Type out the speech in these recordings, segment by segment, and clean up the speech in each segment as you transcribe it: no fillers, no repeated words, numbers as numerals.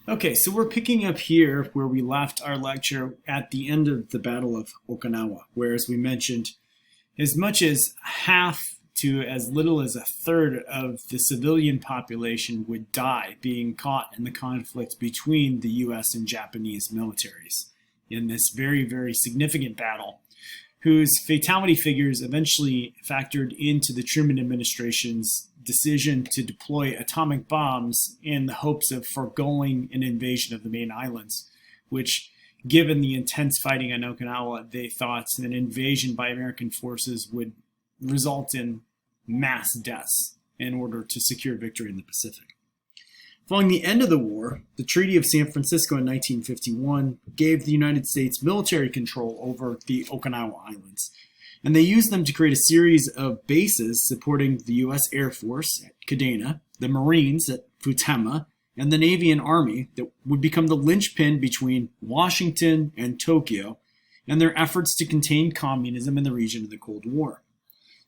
Okay, so we're picking up here where we left our lecture at the end of the Battle of Okinawa, where, as we mentioned, as much as half to as little as a third of the civilian population would die being caught in the conflict between the US and Japanese militaries in this very, very significant battle, whose fatality figures eventually factored into the Truman administration's decision to deploy atomic bombs in the hopes of foregoing an invasion of the main islands, which, given the intense fighting on Okinawa, they thought an invasion by American forces would result in mass deaths in order to secure victory in the Pacific. Following the end of the war, the Treaty of San Francisco in 1951 gave the United States military control over the Okinawa Islands, and they used them to create a series of bases supporting the U.S. Air Force at Kadena, the Marines at Futema, and the Navy and Army that would become the linchpin between Washington and Tokyo and their efforts to contain communism in the region of the Cold War.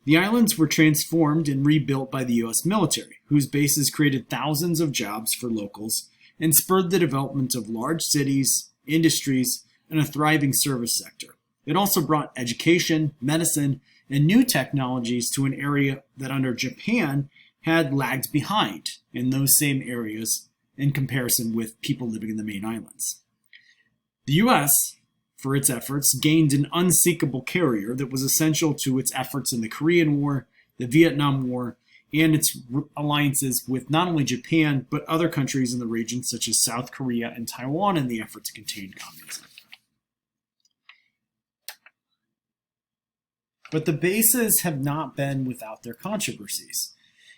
The islands were transformed and rebuilt by the U.S. military, whose bases created thousands of jobs for locals and spurred the development of large cities, industries, and a thriving service sector. It also brought education, medicine, and new technologies to an area that under Japan had lagged behind in those same areas in comparison with people living in the main islands. The U.S., for its efforts, gained an unsinkable carrier that was essential to its efforts in the Korean War, the Vietnam War, and its alliances with not only Japan, but other countries in the region such as South Korea and Taiwan in the effort to contain communism. But the bases have not been without their controversies.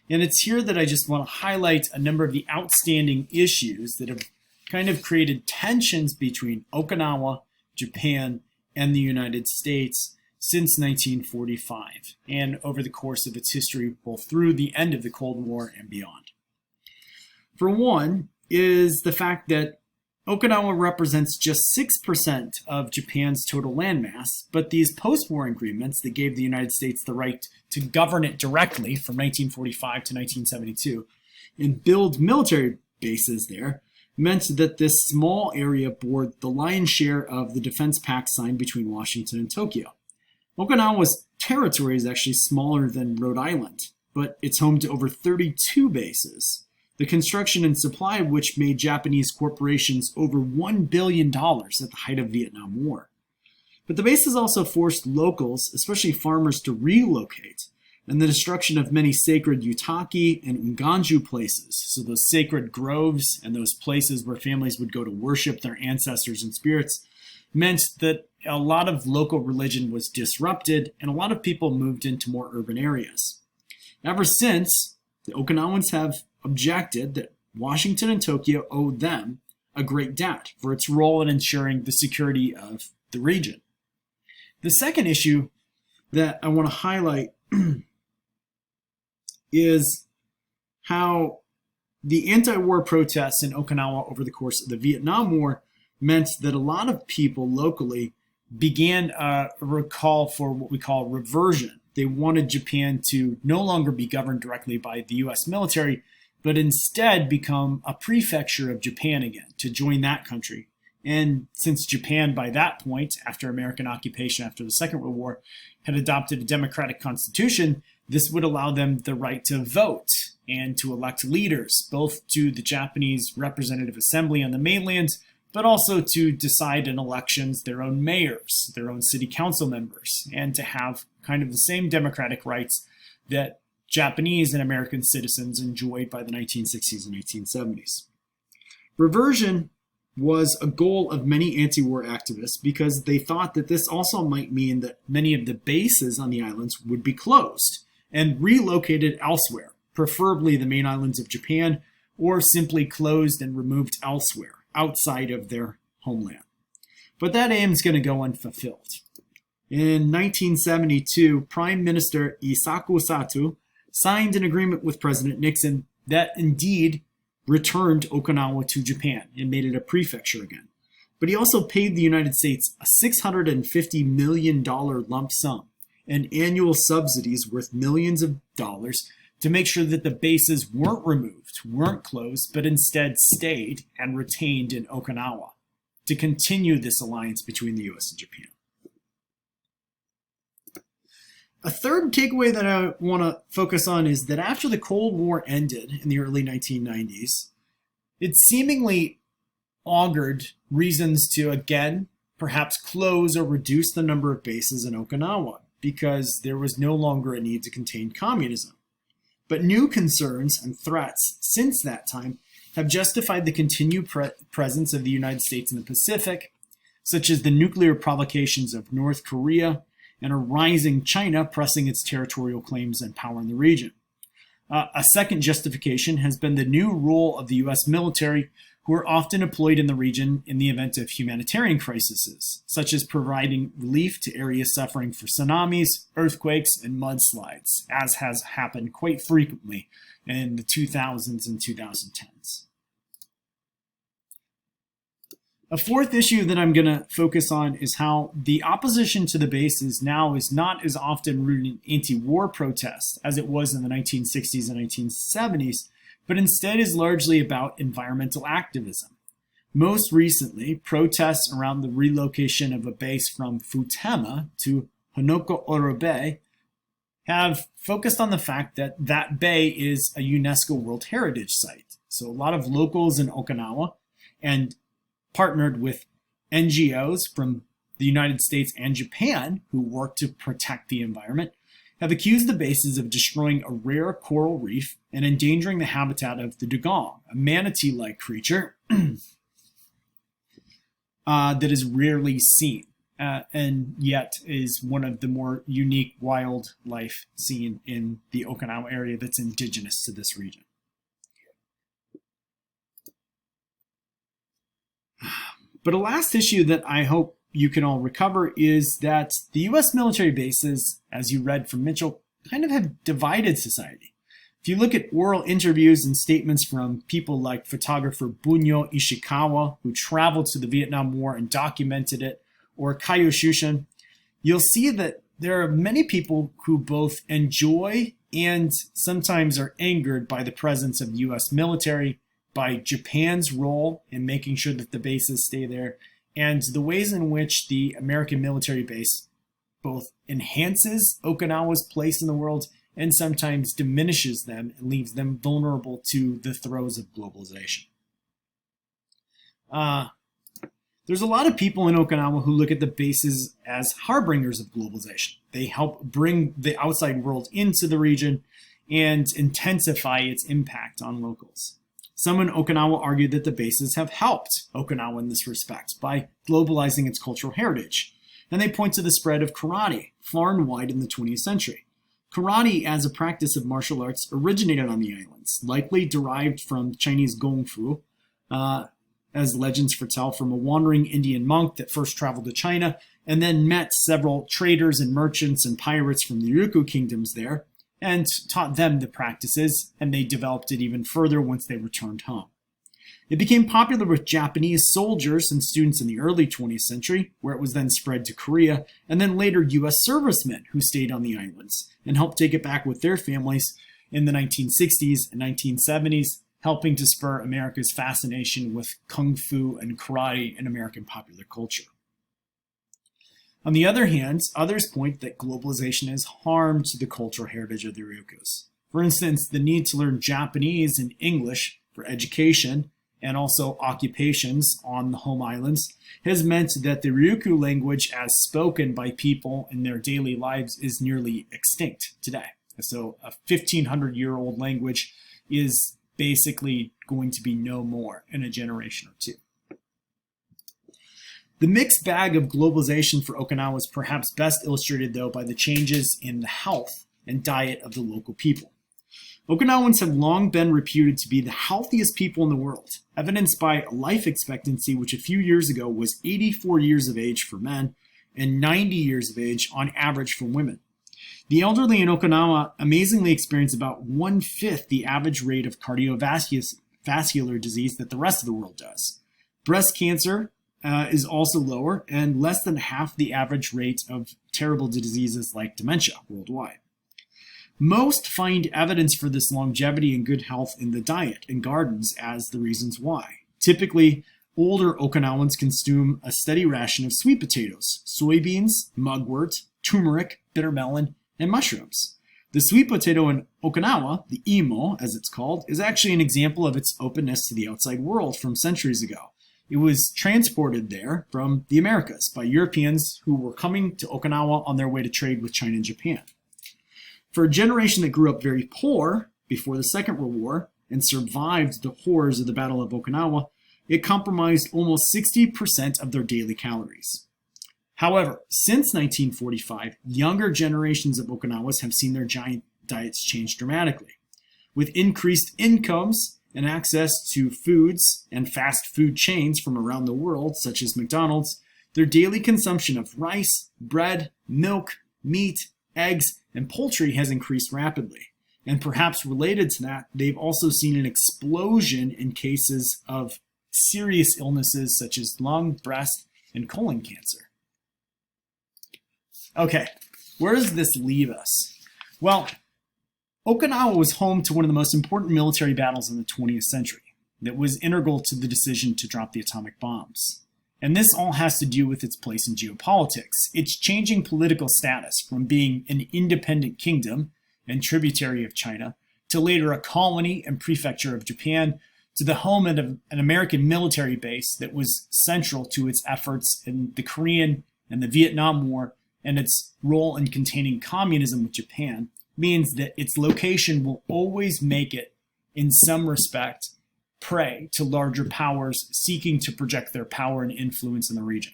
And it's here that I just want to highlight a number of the outstanding issues that have kind of created tensions between Okinawa, Japan, and the United States since 1945, and over the course of its history, both through the end of the Cold War and beyond. For one, is the fact that Okinawa represents just 6% of Japan's total landmass, but these post-war agreements that gave the United States the right to govern it directly from 1945 to 1972 and build military bases there meant that this small area bore the lion's share of the defense pact signed between Washington and Tokyo. Okinawa's territory is actually smaller than Rhode Island, but it's home to over 32 bases, the construction and supply of which made Japanese corporations over $1 billion at the height of the Vietnam War. But the bases also forced locals, especially farmers, to relocate, and the destruction of many sacred Yutaki and Unganju places, so those sacred groves and those places where families would go to worship their ancestors and spirits, meant that a lot of local religion was disrupted and a lot of people moved into more urban areas. Ever since, the Okinawans have objected that Washington and Tokyo owed them a great debt for its role in ensuring the security of the region. The second issue that I want to highlight is how the anti-war protests in Okinawa over the course of the Vietnam War meant that a lot of people locally began a call for what we call reversion. They wanted Japan to no longer be governed directly by the U.S. military, but instead become a prefecture of Japan again, to join that country. And since Japan, by that point, after American occupation after the Second World War, had adopted a democratic constitution, this would allow them the right to vote and to elect leaders, both to the Japanese Representative Assembly on the mainland, but also to decide in elections their own mayors, their own city council members, and to have kind of the same democratic rights that Japanese and American citizens enjoyed by the 1960s and 1970s. Reversion was a goal of many anti-war activists because they thought that this also might mean that many of the bases on the islands would be closed and relocated elsewhere, preferably the main islands of Japan, or simply closed and removed elsewhere, outside of their homeland. But that aim is going to go unfulfilled. In 1972, Prime Minister Eisaku Sato signed an agreement with President Nixon that indeed returned Okinawa to Japan and made it a prefecture again. But he also paid the United States a $650 million lump sum and annual subsidies worth millions of dollars to make sure that the bases weren't removed, weren't closed, but instead stayed and retained in Okinawa to continue this alliance between the US and Japan. A third takeaway that I want to focus on is that after the Cold War ended in the early 1990s, it seemingly augured reasons to, again, perhaps close or reduce the number of bases in Okinawa because there was no longer a need to contain communism. But new concerns and threats since that time have justified the continued presence of the United States in the Pacific, such as the nuclear provocations of North Korea and a rising China pressing its territorial claims and power in the region. A second justification has been the new role of the U.S. military, who are often deployed in the region in the event of humanitarian crises, such as providing relief to areas suffering for tsunamis, earthquakes, and mudslides, as has happened quite frequently in the 2000s and 2010s. A fourth issue that I'm going to focus on is how the opposition to the bases now is not as often rooted in anti-war protests as it was in the 1960s and 1970s, but instead is largely about environmental activism. Most recently, protests around the relocation of a base from Futema to Honoko-Oro Bay have focused on the fact that that bay is a UNESCO World Heritage Site. So a lot of locals in Okinawa and partnered with NGOs from the United States and Japan who work to protect the environment have accused the bases of destroying a rare coral reef and endangering the habitat of the dugong, a manatee-like creature that is rarely seen and yet is one of the more unique wildlife seen in the Okinawa area that's indigenous to this region. But a last issue that I hope you can all recover is that the U.S. military bases, as you read from Mitchell, kind of have divided society. If you look at oral interviews and statements from people like photographer Bunyo Ishikawa, who traveled to the Vietnam War and documented it, or Kaio Shushin, you'll see that there are many people who both enjoy and sometimes are angered by the presence of the U.S. military, by Japan's role in making sure that the bases stay there, and the ways in which the American military base both enhances Okinawa's place in the world and sometimes diminishes them and leaves them vulnerable to the throes of globalization. There's a lot of people in Okinawa who look at the bases as harbingers of globalization. They help bring the outside world into the region and intensify its impact on locals. Some in Okinawa argue that the bases have helped Okinawa in this respect by globalizing its cultural heritage. And they point to the spread of karate far and wide in the 20th century. Karate as a practice of martial arts originated on the islands, likely derived from Chinese Gong Fu, as legends foretell, from a wandering Indian monk that first traveled to China and then met several traders and merchants and pirates from the Ryukyu kingdoms there, and taught them the practices, and they developed it even further once they returned home. It became popular with Japanese soldiers and students in the early 20th century, where it was then spread to Korea, and then later U.S. servicemen who stayed on the islands and helped take it back with their families in the 1960s and 1970s, helping to spur America's fascination with kung fu and karate in American popular culture. On the other hand, others point that globalization has harmed the cultural heritage of the Ryukyus. For instance, the need to learn Japanese and English for education and also occupations on the home islands has meant that the Ryukyu language as spoken by people in their daily lives is nearly extinct today. So a 1,500-year-old language is basically going to be no more in a generation or two. The mixed bag of globalization for Okinawa is perhaps best illustrated, though, by the changes in the health and diet of the local people. Okinawans have long been reputed to be the healthiest people in the world, evidenced by a life expectancy which a few years ago was 84 years of age for men and 90 years of age on average for women. The elderly in Okinawa amazingly experience about 1/5 the average rate of cardiovascular disease that the rest of the world does. Breast cancer is also lower and less than half the average rate of terrible diseases like dementia worldwide. Most find evidence for this longevity and good health in the diet and gardens as the reasons why. Typically, older Okinawans consume a steady ration of sweet potatoes, soybeans, mugwort, turmeric, bitter melon, and mushrooms. The sweet potato in Okinawa, the imo as it's called, is actually an example of its openness to the outside world from centuries ago. It was transported there from the Americas by Europeans who were coming to Okinawa on their way to trade with China and Japan. For a generation that grew up very poor before the Second World War and survived the horrors of the Battle of Okinawa, it comprised almost 60% of their daily calories. However, since 1945, younger generations of Okinawas have seen their diets change dramatically. With increased incomes and access to foods and fast food chains from around the world, such as McDonald's, their daily consumption of rice, bread, milk, meat, eggs, and poultry has increased rapidly. And perhaps related to that, they've also seen an explosion in cases of serious illnesses such as lung, breast, and colon cancer. Okay, where does this leave us? Well, Okinawa was home to one of the most important military battles in the 20th century that was integral to the decision to drop the atomic bombs. And this all has to do with its place in geopolitics. Its changing political status from being an independent kingdom and tributary of China to later a colony and prefecture of Japan to the home of an American military base that was central to its efforts in the Korean and the Vietnam War and its role in containing communism with Japan means that its location will always make it, in some respect, prey to larger powers seeking to project their power and influence in the region.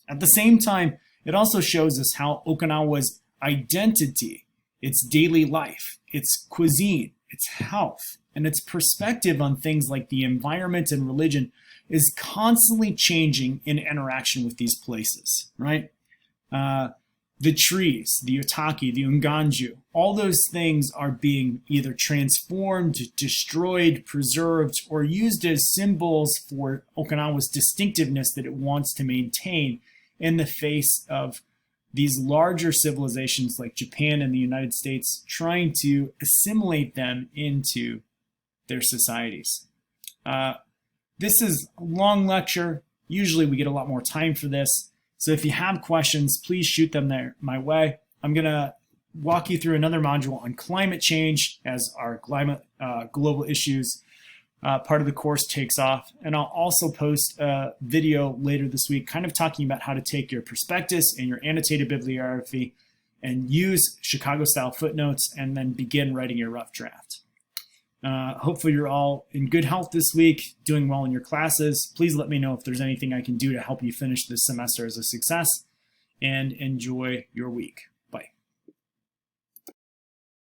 At the same time, it also shows us how Okinawa's identity, its daily life, its cuisine, its health, and its perspective on things like the environment and religion is constantly changing in interaction with these places, right? The trees, the Otaki, the Unganju, all those things are being either transformed, destroyed, preserved, or used as symbols for Okinawa's distinctiveness that it wants to maintain in the face of these larger civilizations like Japan and the United States trying to assimilate them into their societies. This is a long lecture. Usually we get a lot more time for this. So if you have questions, please shoot them my way. I'm going to walk you through another module on climate change as our climate global issues part of the course takes off. And I'll also post a video later this week kind of talking about how to take your prospectus and your annotated bibliography and use Chicago-style footnotes and then begin writing your rough draft. Hopefully you're all in good health this week, doing well in your classes. Please let me know if there's anything I can do to help you finish this semester as a success, and enjoy your week.